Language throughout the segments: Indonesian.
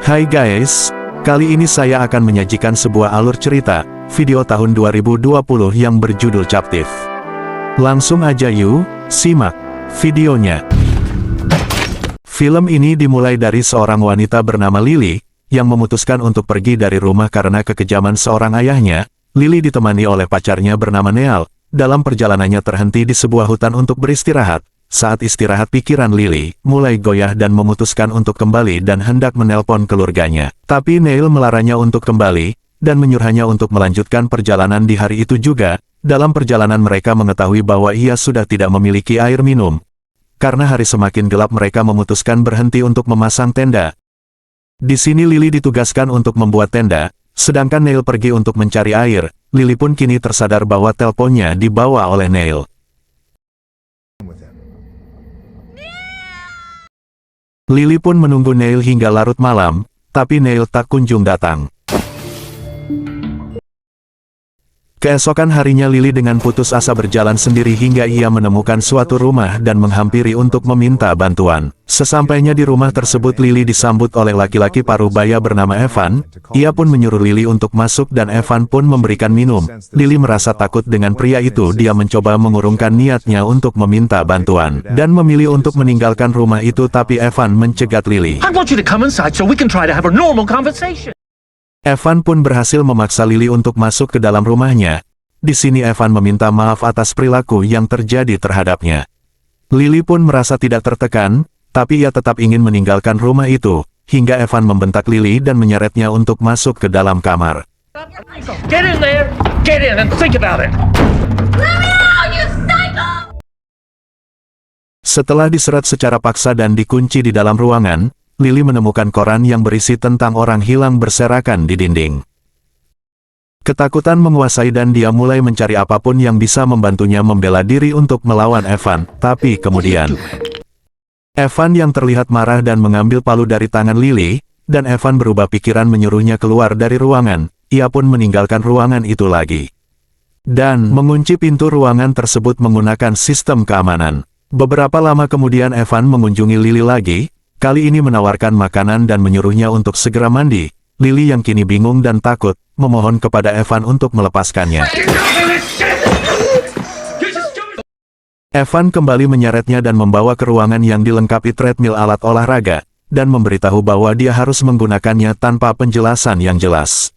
Hai guys, kali ini saya akan menyajikan sebuah alur cerita, video tahun 2020 yang berjudul Captive. Langsung aja yuk, simak videonya. Film ini dimulai dari seorang wanita bernama Lily, yang memutuskan untuk pergi dari rumah karena kekejaman seorang ayahnya. Lily ditemani oleh pacarnya bernama Neal. Dalam perjalanannya terhenti di sebuah hutan untuk beristirahat. Saat istirahat pikiran Lily mulai goyah dan memutuskan untuk kembali dan hendak menelpon keluarganya. Tapi Neil melarangnya untuk kembali, dan menyuruhnya untuk melanjutkan perjalanan di hari itu juga. Dalam perjalanan mereka mengetahui bahwa ia sudah tidak memiliki air minum. Karena hari semakin gelap mereka memutuskan berhenti untuk memasang tenda. Di sini Lily ditugaskan untuk membuat tenda, sedangkan Neil pergi untuk mencari air. Lily pun kini tersadar bahwa teleponnya dibawa oleh Neil. Lily pun menunggu Neil hingga larut malam, tapi Neil tak kunjung datang. Keesokan harinya Lily dengan putus asa berjalan sendiri hingga ia menemukan suatu rumah dan menghampiri untuk meminta bantuan. Sesampainya di rumah tersebut Lily disambut oleh laki-laki parubaya bernama Evan. Ia pun menyuruh Lily untuk masuk dan Evan pun memberikan minum. Lily merasa takut dengan pria itu. Dia mencoba mengurungkan niatnya untuk meminta bantuan dan memilih untuk meninggalkan rumah itu, tapi Evan mencegat Lily. Evan pun berhasil memaksa Lily untuk masuk ke dalam rumahnya. Di sini Evan meminta maaf atas perilaku yang terjadi terhadapnya. Lily pun merasa tidak tertekan, tapi ia tetap ingin meninggalkan rumah itu, hingga Evan membentak Lily dan menyeretnya untuk masuk ke dalam kamar. Get in there! Get in and think about it! Let me out, you psycho! Setelah diseret secara paksa dan dikunci di dalam ruangan, Lily menemukan koran yang berisi tentang orang hilang berserakan di dinding. Ketakutan menguasai dan dia mulai mencari apapun yang bisa membantunya membela diri untuk melawan Evan. Tapi kemudian, Evan yang terlihat marah dan mengambil palu dari tangan Lily, dan Evan berubah pikiran menyuruhnya keluar dari ruangan. Ia pun meninggalkan ruangan itu lagi. Dan mengunci pintu ruangan tersebut menggunakan sistem keamanan. Beberapa lama kemudian Evan mengunjungi Lily lagi. Kali ini menawarkan makanan dan menyuruhnya untuk segera mandi. Lily yang kini bingung dan takut, memohon kepada Evan untuk melepaskannya. Evan kembali menyeretnya dan membawa ke ruangan yang dilengkapi treadmill alat olahraga, dan memberitahu bahwa dia harus menggunakannya tanpa penjelasan yang jelas.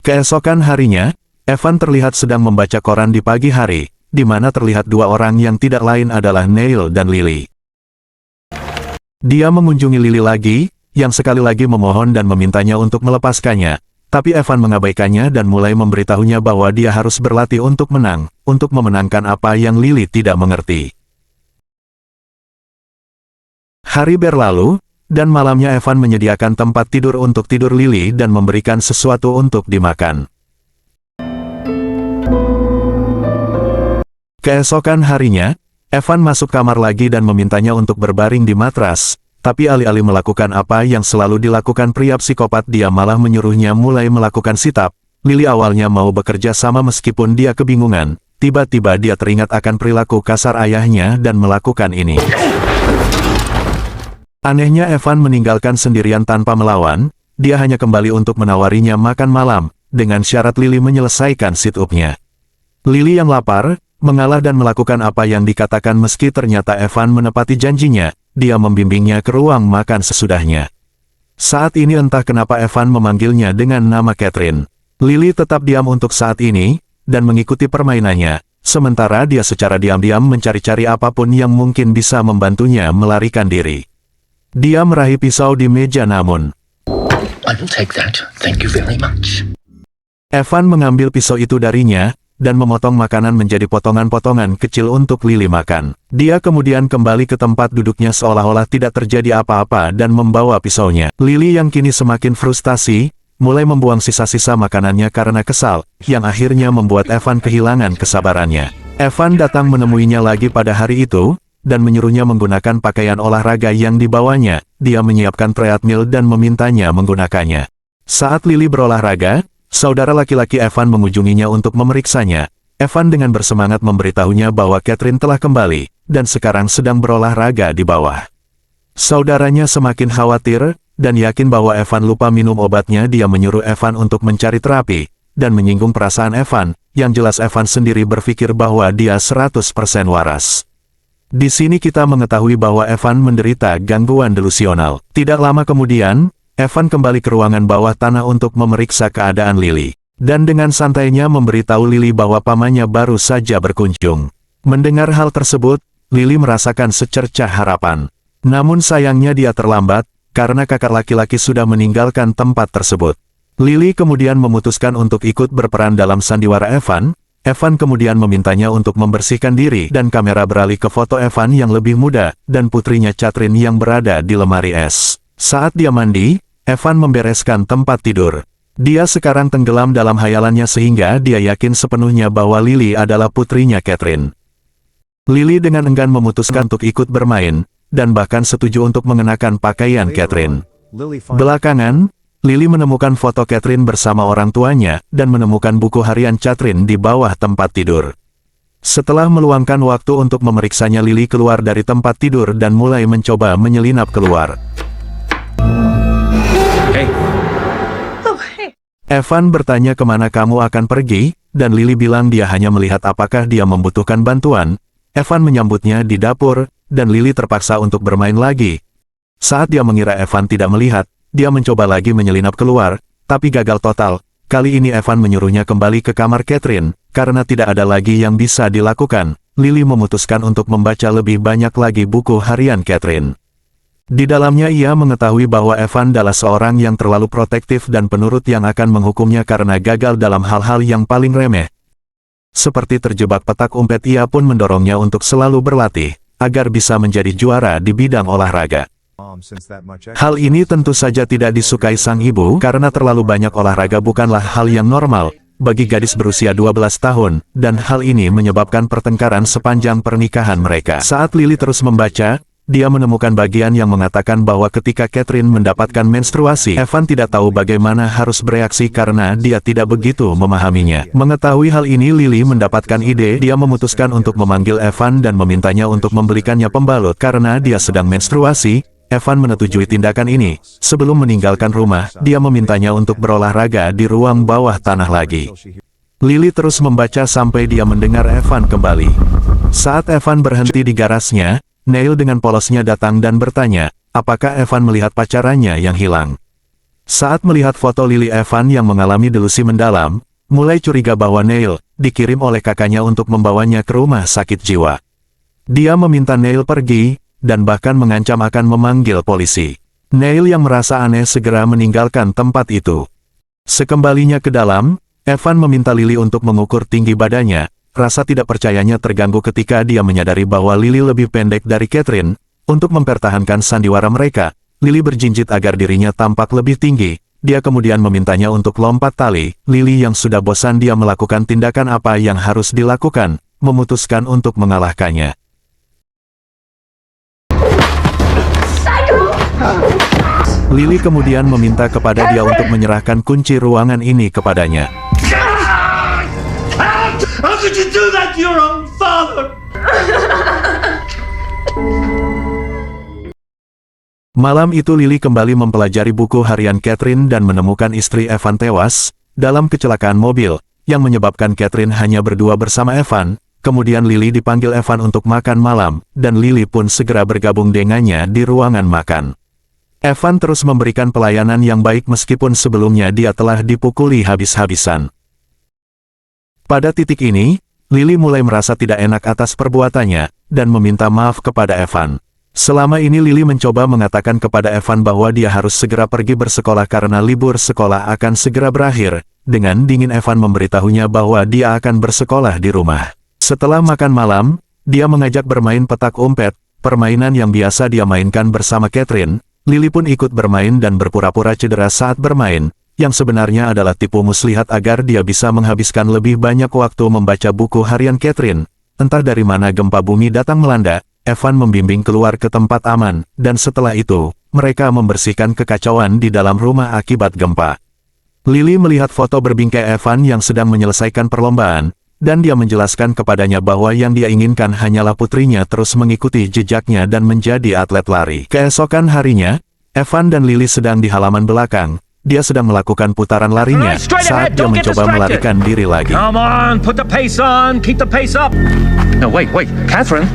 Keesokan harinya, Evan terlihat sedang membaca koran di pagi hari, di mana terlihat dua orang yang tidak lain adalah Neil dan Lily. Dia mengunjungi Lily lagi, yang sekali lagi memohon dan memintanya untuk melepaskannya, tapi Evan mengabaikannya dan mulai memberitahunya bahwa dia harus berlatih untuk menang, untuk memenangkan apa yang Lily tidak mengerti. Hari berlalu, dan malamnya Evan menyediakan tempat tidur untuk tidur Lily dan memberikan sesuatu untuk dimakan. Keesokan harinya, Evan masuk kamar lagi dan memintanya untuk berbaring di matras, tapi alih-alih melakukan apa yang selalu dilakukan pria psikopat, dia malah menyuruhnya mulai melakukan sit-up. Lily awalnya mau bekerja sama meskipun dia kebingungan, tiba-tiba dia teringat akan perilaku kasar ayahnya dan melakukan ini. Anehnya Evan meninggalkan sendirian tanpa melawan, dia hanya kembali untuk menawarinya makan malam, dengan syarat Lily menyelesaikan sit-up-nya. Lily yang lapar, mengalah dan melakukan apa yang dikatakan meski ternyata Evan menepati janjinya, dia membimbingnya ke ruang makan sesudahnya. Saat ini entah kenapa Evan memanggilnya dengan nama Catherine. Lily tetap diam untuk saat ini, dan mengikuti permainannya, sementara dia secara diam-diam mencari-cari apapun yang mungkin bisa membantunya melarikan diri. Dia meraih pisau di meja namun, I will take that. Thank you very much. Evan mengambil pisau itu darinya, dan memotong makanan menjadi potongan-potongan kecil untuk Lily makan. Dia kemudian kembali ke tempat duduknya seolah-olah tidak terjadi apa-apa dan membawa pisaunya. Lily yang kini semakin frustasi, mulai membuang sisa-sisa makanannya karena kesal, yang akhirnya membuat Evan kehilangan kesabarannya. Evan datang menemuinya lagi pada hari itu, dan menyuruhnya menggunakan pakaian olahraga yang dibawanya. Dia menyiapkan treadmill dan memintanya menggunakannya. Saat Lily berolahraga, saudara laki-laki Evan mengunjunginya untuk memeriksanya. Evan dengan bersemangat memberitahunya bahwa Catherine telah kembali, dan sekarang sedang berolahraga di bawah. Saudaranya semakin khawatir, dan yakin bahwa Evan lupa minum obatnya. Dia menyuruh Evan untuk mencari terapi, dan menyinggung perasaan Evan, yang jelas Evan sendiri berpikir bahwa dia 100% waras. Di sini kita mengetahui bahwa Evan menderita gangguan delusional. Tidak lama kemudian, Evan kembali ke ruangan bawah tanah untuk memeriksa keadaan Lily. Dan dengan santainya memberitahu Lily bahwa pamannya baru saja berkunjung. Mendengar hal tersebut, Lily merasakan secercah harapan. Namun sayangnya dia terlambat, karena kakak laki-laki sudah meninggalkan tempat tersebut. Lily kemudian memutuskan untuk ikut berperan dalam sandiwara Evan. Evan kemudian memintanya untuk membersihkan diri dan kamera beralih ke foto Evan yang lebih muda dan putrinya Catherine yang berada di lemari es. Saat dia mandi, Evan membereskan tempat tidur. Dia sekarang tenggelam dalam hayalannya sehingga dia yakin sepenuhnya bahwa Lily adalah putrinya Catherine. Lily dengan enggan memutuskan untuk ikut bermain, dan bahkan setuju untuk mengenakan pakaian Catherine. Belakangan, Lily menemukan foto Catherine bersama orang tuanya, dan menemukan buku harian Catherine di bawah tempat tidur. Setelah meluangkan waktu untuk memeriksanya, Lily keluar dari tempat tidur dan mulai mencoba menyelinap keluar. Hey. Evan bertanya kemana kamu akan pergi, dan Lily bilang dia hanya melihat apakah dia membutuhkan bantuan. Evan menyambutnya di dapur, dan Lily terpaksa untuk bermain lagi. Saat dia mengira Evan tidak melihat, dia mencoba lagi menyelinap keluar, tapi gagal total. Kali ini Evan menyuruhnya kembali ke kamar Catherine, karena tidak ada lagi yang bisa dilakukan. Lily memutuskan untuk membaca lebih banyak lagi buku harian Catherine. Di dalamnya ia mengetahui bahwa Evan adalah seorang yang terlalu protektif dan penurut yang akan menghukumnya karena gagal dalam hal-hal yang paling remeh. Seperti terjebak petak umpet, ia pun mendorongnya untuk selalu berlatih, agar bisa menjadi juara di bidang olahraga. Hal ini tentu saja tidak disukai sang ibu karena terlalu banyak olahraga bukanlah hal yang normal bagi gadis berusia 12 tahun, dan hal ini menyebabkan pertengkaran sepanjang pernikahan mereka. Saat Lily terus membaca, dia menemukan bagian yang mengatakan bahwa ketika Catherine mendapatkan menstruasi, Evan tidak tahu bagaimana harus bereaksi karena dia tidak begitu memahaminya. Mengetahui hal ini, Lily mendapatkan ide. Dia memutuskan untuk memanggil Evan dan memintanya untuk membelikannya pembalut karena dia sedang menstruasi. Evan menyetujui tindakan ini. Sebelum meninggalkan rumah, dia memintanya untuk berolahraga di ruang bawah tanah lagi. Lily terus membaca sampai dia mendengar Evan kembali. Saat Evan berhenti di garasnya, Neil dengan polosnya datang dan bertanya, apakah Evan melihat pacarannya yang hilang. Saat melihat foto Lily, Evan yang mengalami delusi mendalam, mulai curiga bahwa Neil dikirim oleh kakaknya untuk membawanya ke rumah sakit jiwa. Dia meminta Neil pergi, dan bahkan mengancam akan memanggil polisi. Neil yang merasa aneh segera meninggalkan tempat itu. Sekembalinya ke dalam, Evan meminta Lily untuk mengukur tinggi badannya. Rasa tidak percayanya terganggu ketika dia menyadari bahwa Lily lebih pendek dari Catherine. Untuk mempertahankan sandiwara mereka, Lily berjinjit agar dirinya tampak lebih tinggi. Dia kemudian memintanya untuk lompat tali. Lily yang sudah bosan dia melakukan tindakan apa yang harus dilakukan, memutuskan untuk mengalahkannya. Lily kemudian meminta kepada dia untuk menyerahkan kunci ruangan ini kepadanya. How could you do that to your own father? Malam itu Lily kembali mempelajari buku harian Catherine dan menemukan istri Evan tewas dalam kecelakaan mobil, yang menyebabkan Catherine hanya berdua bersama Evan. Kemudian Lily dipanggil Evan untuk makan malam, dan Lily pun segera bergabung dengannya di ruangan makan. Evan terus memberikan pelayanan yang baik meskipun sebelumnya dia telah dipukuli habis-habisan. Pada titik ini, Lily mulai merasa tidak enak atas perbuatannya, dan meminta maaf kepada Evan. Selama ini Lily mencoba mengatakan kepada Evan bahwa dia harus segera pergi bersekolah karena libur sekolah akan segera berakhir. Dengan dingin Evan memberitahunya bahwa dia akan bersekolah di rumah. Setelah makan malam, dia mengajak bermain petak umpet, permainan yang biasa dia mainkan bersama Catherine. Lily pun ikut bermain dan berpura-pura cedera saat bermain, yang sebenarnya adalah tipu muslihat agar dia bisa menghabiskan lebih banyak waktu membaca buku harian Catherine. Entah dari mana gempa bumi datang melanda, Evan membimbing keluar ke tempat aman, dan setelah itu, mereka membersihkan kekacauan di dalam rumah akibat gempa. Lily melihat foto berbingkai Evan yang sedang menyelesaikan perlombaan, dan dia menjelaskan kepadanya bahwa yang dia inginkan hanyalah putrinya terus mengikuti jejaknya dan menjadi atlet lari. Keesokan harinya, Evan dan Lily sedang di halaman belakang. Dia sedang melakukan putaran larinya saat dia mencoba melarikan diri lagi. Come on, put the pace on, keep the pace up. No, wait, Catherine.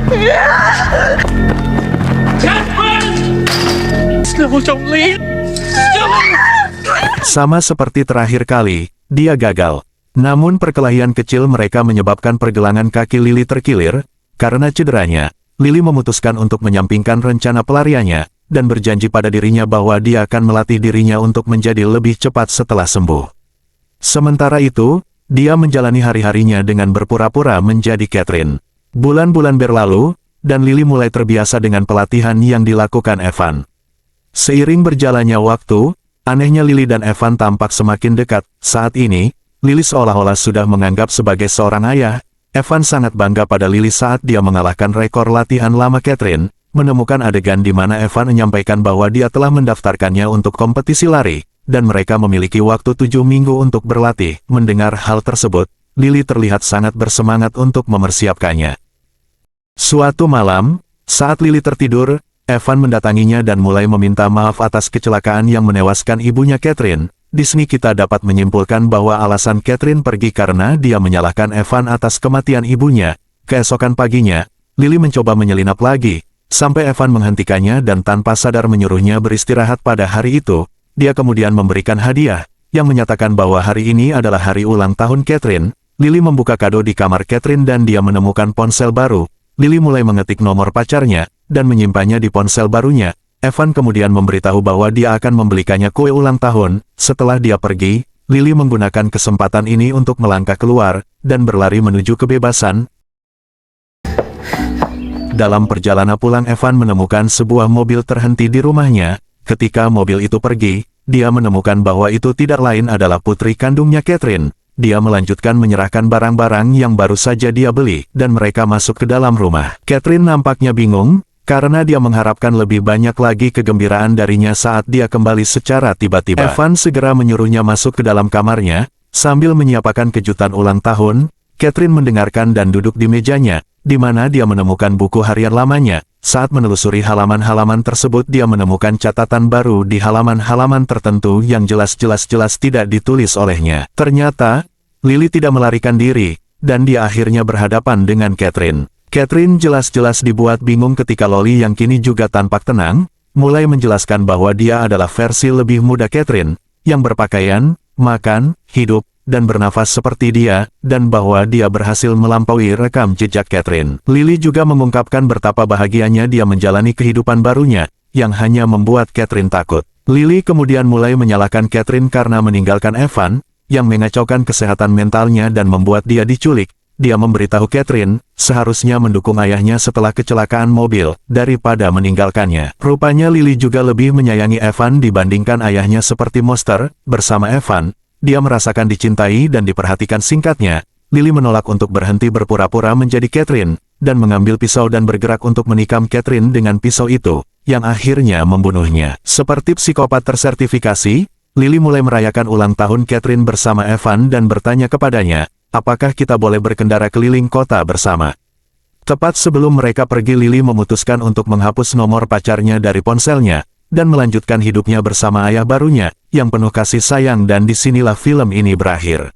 Catherine! No, don't leave. Sama seperti terakhir kali, dia gagal. Namun perkelahian kecil mereka menyebabkan pergelangan kaki Lily terkilir. Karena cederanya, Lily memutuskan untuk menyampingkan rencana pelariannya dan berjanji pada dirinya bahwa dia akan melatih dirinya untuk menjadi lebih cepat setelah sembuh. Sementara itu, dia menjalani hari-harinya dengan berpura-pura menjadi Catherine. Bulan-bulan berlalu, dan Lily mulai terbiasa dengan pelatihan yang dilakukan Evan. Seiring berjalannya waktu, anehnya Lily dan Evan tampak semakin dekat. Saat ini, Lily seolah-olah sudah menganggap sebagai seorang ayah. Evan sangat bangga pada Lily saat dia mengalahkan rekor latihan lama Catherine, menemukan adegan di mana Evan menyampaikan bahwa dia telah mendaftarkannya untuk kompetisi lari, dan mereka memiliki waktu 7 minggu untuk berlatih. Mendengar hal tersebut, Lily terlihat sangat bersemangat untuk mempersiapkannya. Suatu malam, saat Lily tertidur, Evan mendatanginya dan mulai meminta maaf atas kecelakaan yang menewaskan ibunya Catherine. Di sini kita dapat menyimpulkan bahwa alasan Catherine pergi karena dia menyalahkan Evan atas kematian ibunya. Keesokan paginya, Lily mencoba menyelinap lagi, sampai Evan menghentikannya dan tanpa sadar menyuruhnya beristirahat pada hari itu. Dia kemudian memberikan hadiah, yang menyatakan bahwa hari ini adalah hari ulang tahun Catherine. Lily membuka kado di kamar Catherine dan dia menemukan ponsel baru. Lily mulai mengetik nomor pacarnya, dan menyimpannya di ponsel barunya. Evan kemudian memberitahu bahwa dia akan membelikannya kue ulang tahun. Setelah dia pergi, Lily menggunakan kesempatan ini untuk melangkah keluar, dan berlari menuju kebebasan. Dalam perjalanan pulang Evan menemukan sebuah mobil terhenti di rumahnya. Ketika mobil itu pergi, dia menemukan bahwa itu tidak lain adalah putri kandungnya Catherine. Dia melanjutkan menyerahkan barang-barang yang baru saja dia beli, dan mereka masuk ke dalam rumah. Catherine nampaknya bingung, karena dia mengharapkan lebih banyak lagi kegembiraan darinya saat dia kembali secara tiba-tiba. Evan segera menyuruhnya masuk ke dalam kamarnya, sambil menyiapkan kejutan ulang tahun. Catherine mendengarkan dan duduk di mejanya, di mana dia menemukan buku harian lamanya. Saat menelusuri halaman-halaman tersebut dia menemukan catatan baru di halaman-halaman tertentu yang jelas-jelas tidak ditulis olehnya. Ternyata, Lily tidak melarikan diri, dan dia akhirnya berhadapan dengan Catherine. Catherine jelas-jelas dibuat bingung ketika Lily yang kini juga tampak tenang, mulai menjelaskan bahwa dia adalah versi lebih muda Catherine, yang berpakaian, makan, hidup, dan bernafas seperti dia, dan bahwa dia berhasil melampaui rekam jejak Catherine. Lily juga mengungkapkan betapa bahagianya dia menjalani kehidupan barunya, yang hanya membuat Catherine takut. Lily kemudian mulai menyalahkan Catherine karena meninggalkan Evan, yang mengacaukan kesehatan mentalnya dan membuat dia diculik. Dia memberitahu Catherine, seharusnya mendukung ayahnya setelah kecelakaan mobil, daripada meninggalkannya. Rupanya Lily juga lebih menyayangi Evan dibandingkan ayahnya seperti monster. Bersama Evan, dia merasakan dicintai dan diperhatikan. Singkatnya, Lily menolak untuk berhenti berpura-pura menjadi Catherine, dan mengambil pisau dan bergerak untuk menikam Catherine dengan pisau itu, yang akhirnya membunuhnya. Seperti psikopat tersertifikasi, Lily mulai merayakan ulang tahun Catherine bersama Evan dan bertanya kepadanya, apakah kita boleh berkendara keliling kota bersama? Tepat sebelum mereka pergi, Lily memutuskan untuk menghapus nomor pacarnya dari ponselnya, dan melanjutkan hidupnya bersama ayah barunya, yang penuh kasih sayang, dan disinilah film ini berakhir.